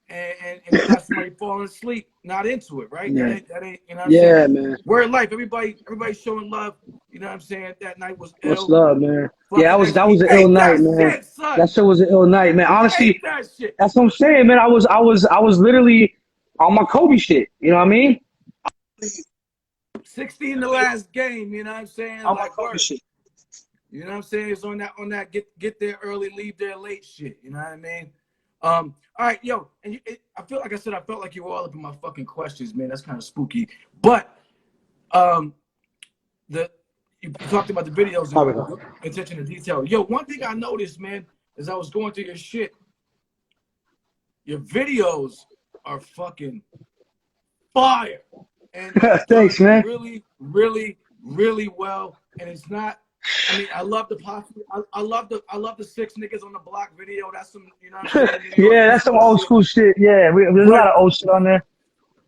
and you got somebody falling asleep, not into it, right? Yeah. That ain't you know what I'm saying? Yeah, man. We're life. Everybody's showing love. You know what I'm saying? That night was What's ill. love, man? Yeah, Fucking that was XP an ill ate night, that man. shit, son. That shit was an ill night, man. Honestly, Ate that shit. that's what I'm saying, man. I was literally on my Kobe shit. You know what I mean? 60 in the last game. You know what I'm saying? On my Like Kobe word. shit. You know what I'm saying? It's on that get there early, leave there late shit. You know what I mean? All right, yo, and I feel like I said I felt like you were all up in my fucking questions, man. That's kind of spooky. But you talked about the videos and attention to detail. Yo, one thing I noticed, man, as I was going through your shit, your videos are fucking fire. And Thanks, man. really, really, really well. And it's not. I mean, I love the I love the 6 niggas on the block video. That's some, you know what I'm saying? Yeah, that's some old school shit. Yeah, there's a lot of old shit on there.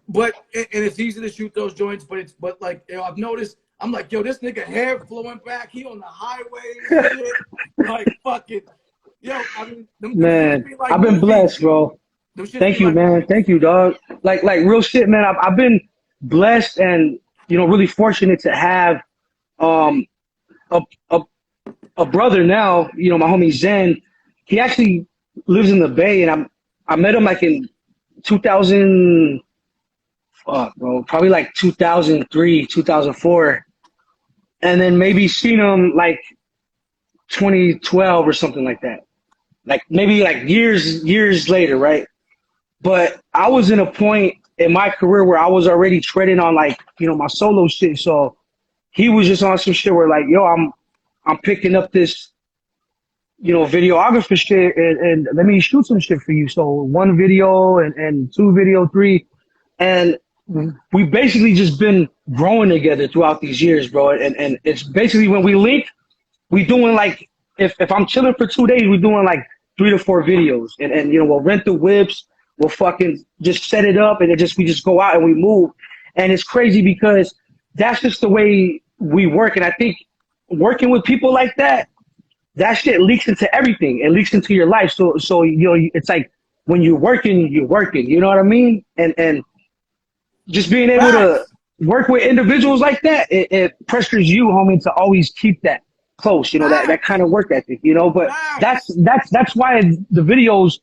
But and it's easy to shoot those joints. But like, you know, I've noticed. I'm like, yo, this nigga hair flowing back. He on the highway and shit. Like fucking, yo. I mean, Man, like I've been blessed, bro. Thank you, man. Thank you, dog. Like real shit, man. I've been blessed and really fortunate to have a brother now. My homie Zen. He actually lives in the Bay, and I met him like in 2000. Fuck, bro. Probably like 2003, 2004, and then maybe seen him like 2012 or something like that. Like maybe like years later, right? But I was in a point in my career where I was already treading on like, my solo shit. So he was just on some shit where like, yo, I'm picking up this, videographer shit and let me shoot some shit for you. So 1 video and 2 video, 3. And we basically just been growing together throughout these years, bro. And it's basically when we link, we doing like, if I'm chilling for 2 days, we're doing like 3 to 4 videos. And we'll rent the whips. We'll fucking just set it up and we just go out and we move. And it's crazy because that's just the way we work. And I think working with people like that shit leaks into everything. It leaks into your life. So it's like when you're working, you know what I mean? And just being able to work with individuals like that, it pressures you, homie, to always keep that close, that kind of work ethic, but that's why the videos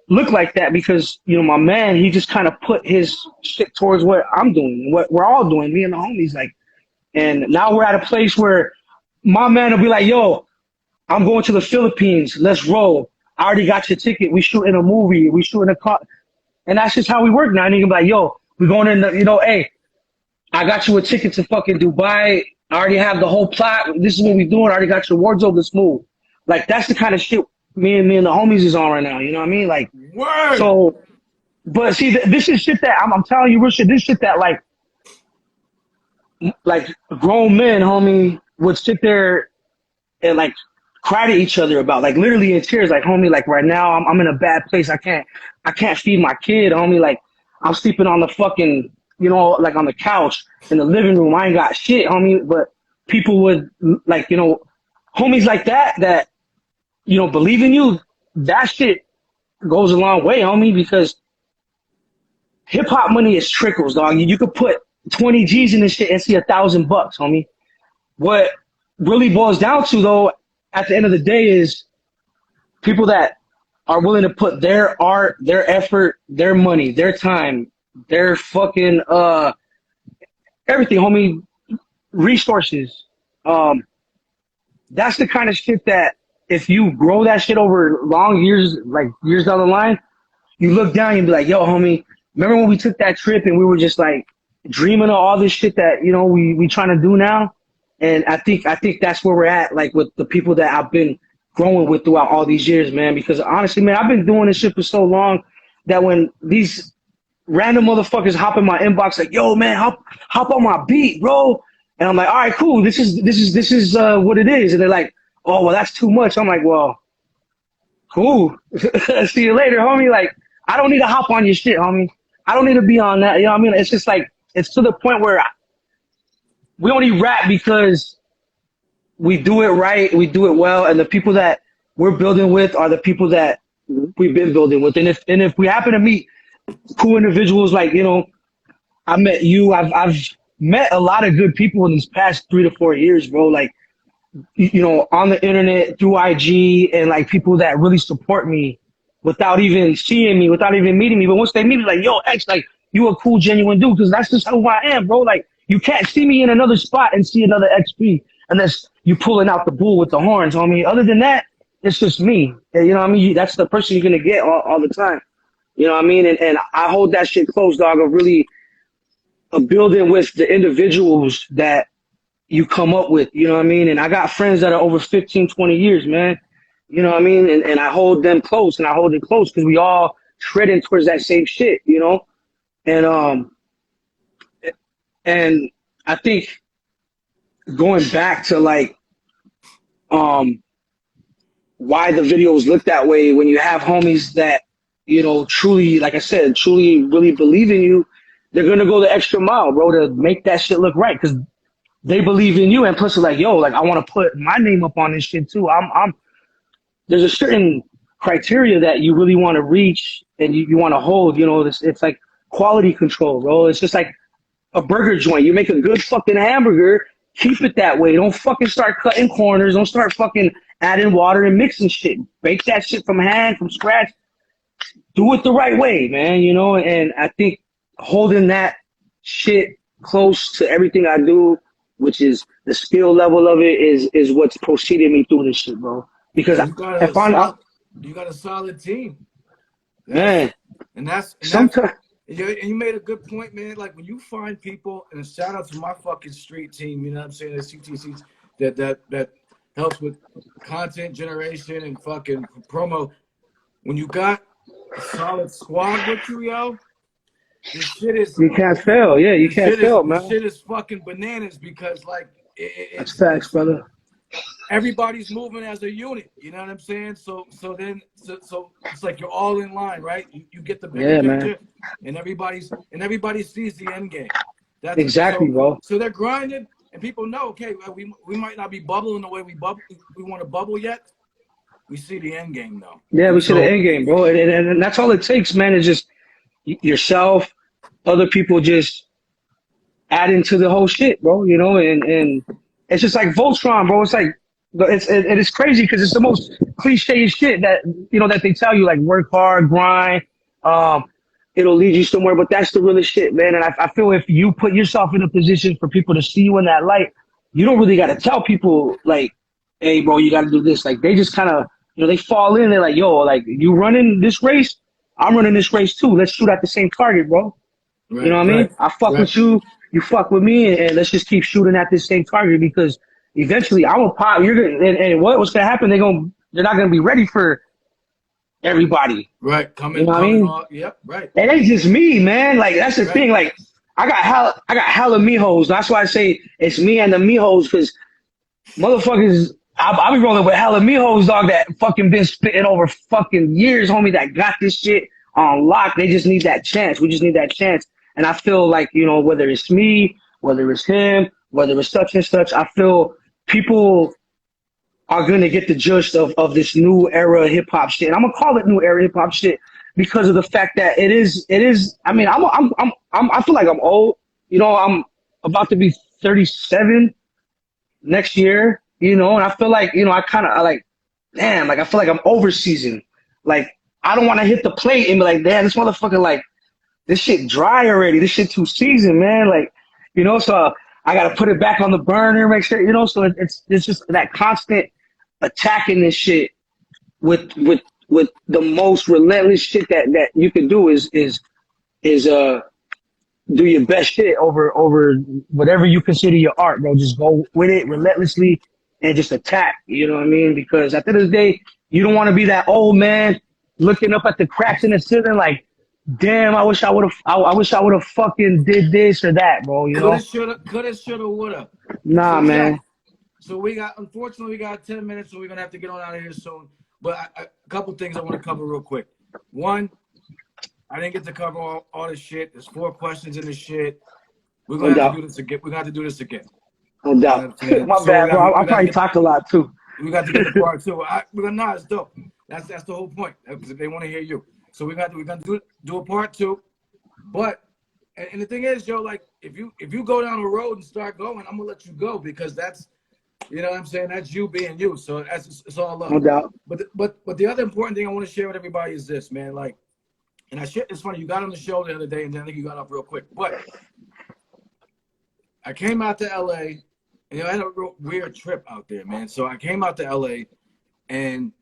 look like that, because my man, he just kind of put his shit towards what I'm doing, what we're all doing, me and the homies, like. And now we're at a place where my man will be like, yo, I'm going to the Philippines, let's roll. I already got your ticket, we shooting a movie, we shooting a car. And that's just how we work now. And you can be like, yo, we're going in hey, I got you a ticket to fucking Dubai, I already have the whole plot, this is what we doing, I already got your wardrobe, let's move. Like, that's the kind of shit me and the homies is on right now, you know what I mean? Like, word. So, but see, this is shit that I'm telling you, real shit. This shit that like grown men, homie, would sit there and like cry to each other about, like literally in tears, like, homie, like right now I'm in a bad place. I can't feed my kid, homie. Like I'm sleeping on the fucking, like on the couch in the living room. I ain't got shit, homie. But people would like, homies like that. Believe in you, that shit goes a long way, homie, because hip hop money is trickles, dog. You could put 20 G's in this shit and see $1,000, homie. What really boils down to, though, at the end of the day, is people that are willing to put their art, their effort, their money, their time, their fucking everything, homie, resources. That's the kind of shit that, if you grow that shit over long years, like years down the line, you look down and be like, yo, homie, remember when we took that trip and we were just like dreaming of all this shit that, we trying to do now? And I think that's where we're at, like with the people that I've been growing with throughout all these years, man. Because honestly, man, I've been doing this shit for so long that when these random motherfuckers hop in my inbox like, yo, man, hop on my beat, bro. And I'm like, all right, cool. This is what it is. And they're like, oh, well, that's too much. I'm like, well, cool. See you later, homie. Like, I don't need to hop on your shit, homie. I don't need to be on that. You know what I mean? It's just like, it's to the point where we only rap because we do it right, we do it well, and the people that we're building with are the people that we've been building with. And if we happen to meet cool individuals, like, you know, I met you, I've met a lot of good people in these past 3 to 4 years, bro. Like, you know, on the internet, through IG, and like people that really support me without even seeing me, without even meeting me. But once they meet me, like, yo, X, like, you a cool, genuine dude, because that's just who I am, bro. Like, you can't see me in another spot and see another XP unless you pulling out the bull with the horns, homie. Other than that, it's just me. And, you know what I mean? That's the person you're gonna get all the time. You know what I mean? And I hold that shit close, dog, of really building with the individuals that you come up with, you know what I mean? And I got friends that are over 15, 20 years, man. You know what I mean? And I hold them close, and I hold it close because we all treading towards that same shit, you know? And I think going back to like why the videos look that way, when you have homies that, you know, truly, like I said, truly really believe in you, they're gonna go the extra mile, bro, to make that shit look right, because they believe in you. And plus, like, yo, like, I want to put my name up on this shit too. There's a certain criteria that you really want to reach and you want to hold, you know. It's like quality control, bro. It's just like a burger joint. You make a good fucking hamburger, keep it that way. Don't fucking start cutting corners. Don't start fucking adding water and mixing shit. Bake that shit from hand, from scratch. Do it the right way, man, you know. And I think holding that shit close to everything I do, which is the skill level of it, is what's proceeded me through this shit, bro. Because you got a solid team, man. Sometimes you made a good point, man. Like, when you find people, and a shout out to my fucking street team, you know what I'm saying, the CTCs that helps with content generation and fucking promo. When you got a solid squad with you, yo, this shit is, you can't fail. Yeah, you can't fail, man. This shit is fucking bananas, because like that's facts, brother. Everybody's moving as a unit, you know what I'm saying? So it's like you're all in line, right? You get the bigger picture, and everybody sees the end game. That's exactly, bro. So they're grinding, and people know, okay, we might not be bubbling the way we want to bubble yet. We see the end game, though. Yeah, we see the end game, bro. And that's all it takes, man. Is just yourself, other people just adding to the whole shit, bro. You know, and it's just like Voltron, bro. It's like, it's crazy because it's the most cliche shit that, you know, that they tell you, like, work hard, grind, it'll lead you somewhere, but that's the realest shit, man. And I feel if you put yourself in a position for people to see you in that light, you don't really got to tell people, like, hey, bro, you got to do this. Like, they just kind of, you know, they fall in. They're like, yo, like, you running this race, I'm running this race too. Let's shoot at the same target, bro. Right, you know what I mean? I fuck with you, you fuck with me, and let's just keep shooting at this same target, because eventually I'm gonna pop. You're gonna, and what's gonna happen? They're not gonna be ready for everybody. Right, you know what I mean? Yep, right. It ain't just me, man. Like, that's the thing. Like, I got hella mijos. That's why I say it's me and the mijos, because motherfuckers, I'll be rolling with hella mijos, dog, that fucking been spitting over fucking years, homie, that got this shit on lock. They just need that chance. We just need that chance. And I feel like, you know, whether it's me, whether it's him, whether it's such and such, I feel people are going to get the gist of this new era hip hop shit. And I'm going to call it new era hip hop shit because of the fact that it is, I mean, I feel like I'm old, you know, I'm about to be 37 next year, you know, and I feel like, you know, I feel like I'm over seasoned. Like, I don't want to hit the plate and be like, damn, this motherfucker, like, this shit dry already. This shit too seasoned, man. Like, you know, so I got to put it back on the burner, make sure, you know, so it's just that constant attacking this shit with the most relentless shit that you can do is do your best shit over whatever you consider your art, bro. Just go with it relentlessly and just attack, you know what I mean? Because at the end of the day, you don't want to be that old man looking up at the cracks in the ceiling like, damn, I wish I would have fucking did this or that, bro. You know? Coulda, shoulda, woulda. Nah, man. So unfortunately, we got 10 minutes, so we're gonna have to get on out of here soon. But a couple things I want to cover real quick. One, I didn't get to cover all this shit. There's 4 questions in this shit. We're gonna have to do this again. We got to do this again. No doubt. My bad, bro. I probably talked a lot too. We got to get the part 2. It's dope. That's the whole point, because they want to hear you. So we're gonna do a part 2. But and the thing is, Joe, like if you go down the road and start going, I'm gonna let you go, because that's, you know what I'm saying, that's you being you. So it's all love. No doubt. But the other important thing I want to share with everybody is this, man. Like, and it's funny, you got on the show the other day, and then I think you got off real quick. But I came out to LA, and you know, I had a real weird trip out there, man. So I came out to LA, and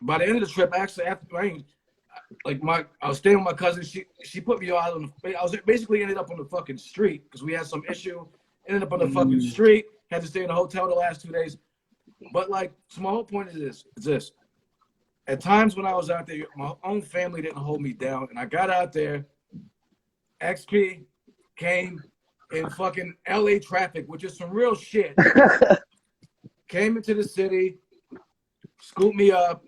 by the end of the trip, actually, after rain, like I was staying with my cousin. She put me out on the. I was basically ended up on the fucking street because we had some issue. Ended up on the fucking street. Had to stay in a hotel the last 2 days. But like, so my whole point is this. At times when I was out there, my own family didn't hold me down, and I got out there. XP came in fucking LA traffic, which is some real shit. Came into the city, scooped me up,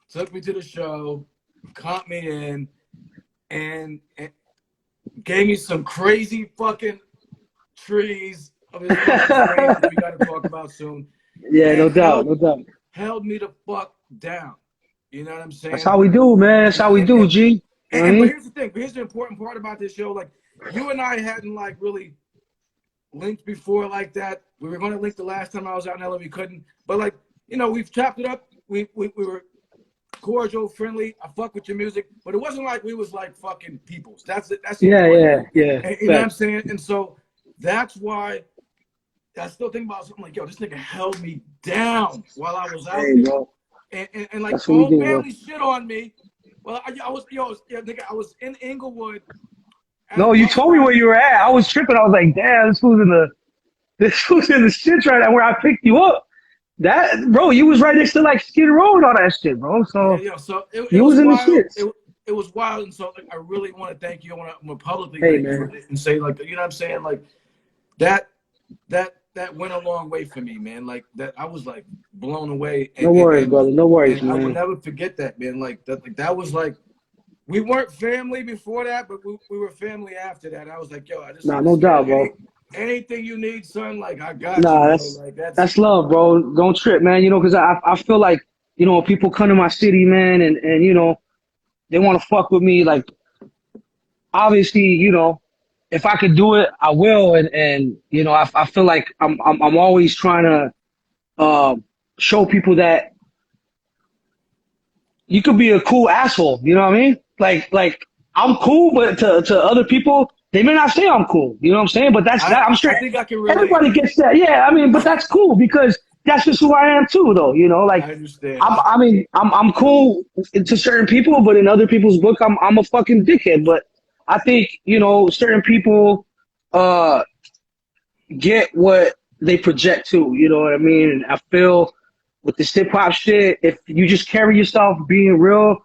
took me to the show, caught me in, and gave me some crazy fucking trees of his fucking we got to talk about soon. Yeah, no doubt, no doubt. Held me the fuck down. You know what I'm saying? That's how we do, man. That's how we do, G. But here's the thing. Here's the important part about this show. Like, you and I hadn't like really linked before like that. We were going to link the last time I was out in LA. We couldn't. But like, you know, we've chopped it up. We were cordial, friendly. I fuck with your music, but it wasn't like we was like fucking peoples. That's yeah. And, you know what I'm saying? And so that's why I still think about something like, yo, this nigga held me down while I was out there. Bro. And like, all family shit on me. Well, I was in Inglewood. No, you told me where you were at. I was tripping. I was like, damn, this was in the shit right now where I picked you up. That, bro, you was right next to like Skid Row and all that shit, bro. So, so it you was in wild. the shit. It was wild, and so like, I really want to thank you. I want to publicly thank you and say, like, you know what I'm saying, like that went a long way for me, man. Like that, I was like blown away. No worries, brother. No worries, man. I will never forget that, man. Like that was like, we weren't family before that, but we were family after that. I was like, yo, I just no doubt, bro. Anything you need, son, like I got you. That's love, bro. Don't trip, man. You know, because I feel like, you know, people come to my city, man, and you know, they want to fuck with me. Like, obviously, you know, if I could do it, I will. And you know, I feel like I'm always trying to show people that you could be a cool asshole. You know what I mean? Like I'm cool, but to other people, they may not say I'm cool. You know what I'm saying? But I'm sure I think I can relate. Everybody gets that. Yeah, I mean, but that's cool because that's just who I am too, though. You know, like, I understand. I'm cool to certain people, but in other people's book, I'm a fucking dickhead. But I think, you know, certain people get what they project to. You know what I mean? And I feel with this hip hop shit, if you just carry yourself being real,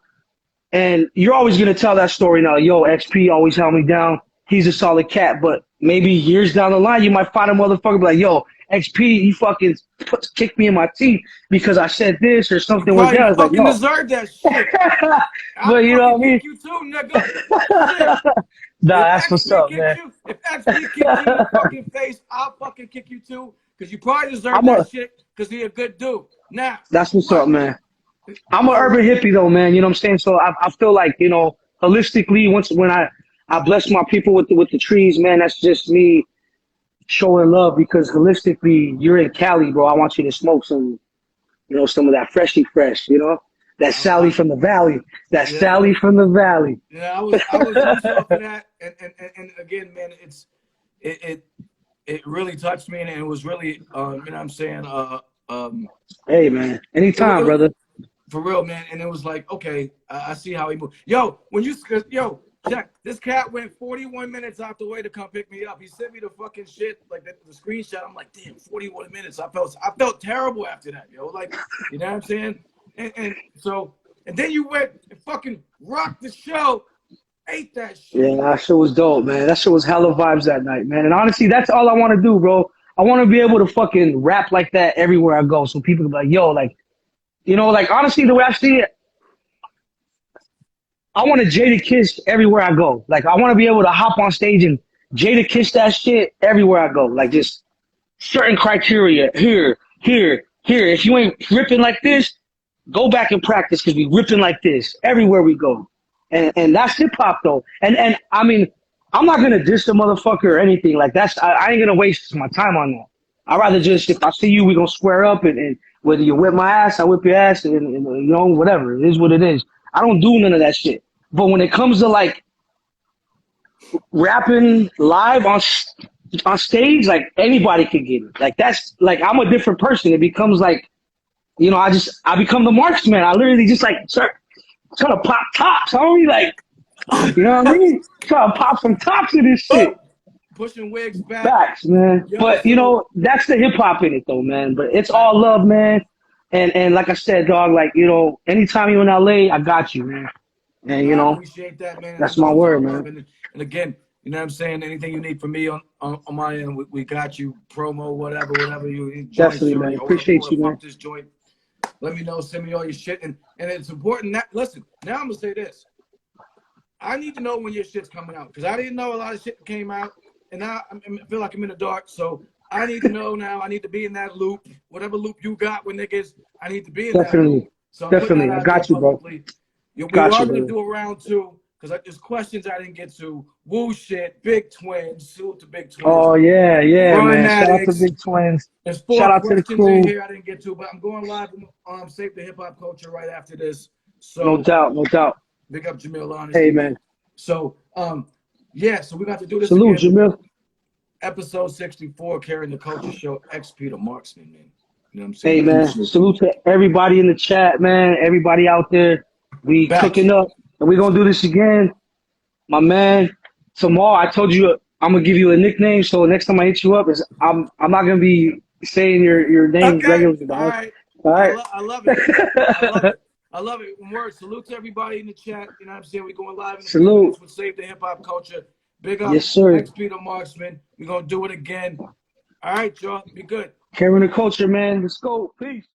and you're always gonna tell that story now. Yo, XP always held me down. He's a solid cat, but maybe years down the line, you might find a motherfucker be like, yo, XP, you fucking kicked me in my teeth because I said this or something like that. You fucking deserve that shit. But you know what I mean? You too, nigga. Nah, that's what's up, man. If XP kicks you in the fucking face, I'll fucking kick you too, because you probably deserve that shit because he's a good dude. Now, that's what's up, man. I'm an urban hippie though, man. You know what I'm saying? So I feel like, you know, holistically, when I bless my people with the trees, man. That's just me showing love because holistically, you're in Cali, bro. I want you to smoke some, you know, some of that freshy fresh, you know, that Sally from the Valley, Sally from the Valley. Yeah, I was off of that, and again, man, it really touched me, and it was really, you know what I'm saying, hey, man, anytime, brother. For real, man. And it was like, okay, I see how he moved. Yo, check. This cat went 41 minutes out the way to come pick me up. He sent me the fucking shit, like the screenshot. I'm like, damn, 41 minutes. I felt terrible after that, yo. Like, you know what I'm saying? And then you went and fucking rocked the show, ate that shit. Yeah, that shit was dope, man. That shit was hella vibes that night, man. And honestly, that's all I want to do, bro. I want to be able to fucking rap like that everywhere I go, so people can be like, yo, like, you know, like, honestly, the way I see it, I want to Jada Kiss everywhere I go. Like, I want to be able to hop on stage and Jada Kiss that shit everywhere I go. Like, just certain criteria here, here, if you ain't ripping like this, go back and practice because we ripping like this everywhere we go. And that's hip hop though. And I mean, I'm not gonna diss the motherfucker or anything. Like I ain't gonna waste my time on that. I'd rather just if I see you, we gonna square up and whether you whip my ass, I whip your ass, and you know, whatever. It is what it is. I don't do none of that shit. But when it comes to like rapping live on stage, like anybody can get it. Like that's like I'm a different person. It becomes like, you know, I become the Marxman. I literally just like start trying to pop tops. I only like, you know what I mean? Try to pop some tops of this shit. Pushing wigs back. Facts, man. Yo, but you know, that's the hip hop in it though, man. But it's all love, man. And like I said, dog, like, you know, anytime you in LA, I got you, man. And you know, I appreciate that, man. That's my word, man. And again, you know what I'm saying? Anything you need from me on my end, we got you. Promo, whatever you definitely, man. Appreciate you, man. This joint. Let me know. Send me all your shit. And it's important that, listen, now I'm going to say this. I need to know when your shit's coming out because I didn't know a lot of shit came out. And now I feel like I'm in the dark. So I need to know now. I need to be in that loop. Whatever loop you got with niggas, I need to be in that loop. So definitely. I got you, bro. We are going to do a round two because there's questions I didn't get to. Woo shit, Big Twins. Salute to Big Twins. Oh, yeah, man. Shout out to Big Twins. There's 4 Shout out to the questions crew. in here I didn't get to, but I'm going live on Save the Hip Hop Culture right after this. So no doubt. Big up Jamil on. Hey, man. So, yeah, so we got to do this Salute, again. Jamil. Episode 64, Carrying the Culture Show, XP The Marxman, man. You know what I'm saying? Hey, man. Salute to everybody in the chat, man. Everybody out there. We cooking up, and we're going to do this again. My man, tomorrow, I told you I'm going to give you a nickname, so next time I hit you up, I'm not going to be saying your name regularly. All right. I love it. I love it. Word. Salute to everybody in the chat. You know what I'm saying? We're going live in the Salute. with Save the Hip Hop Culture. Big up. Yes, sir. XP The Marxman. We're going to do it again. All right, y'all. Be good. Carrying the culture, man. Let's go. Peace.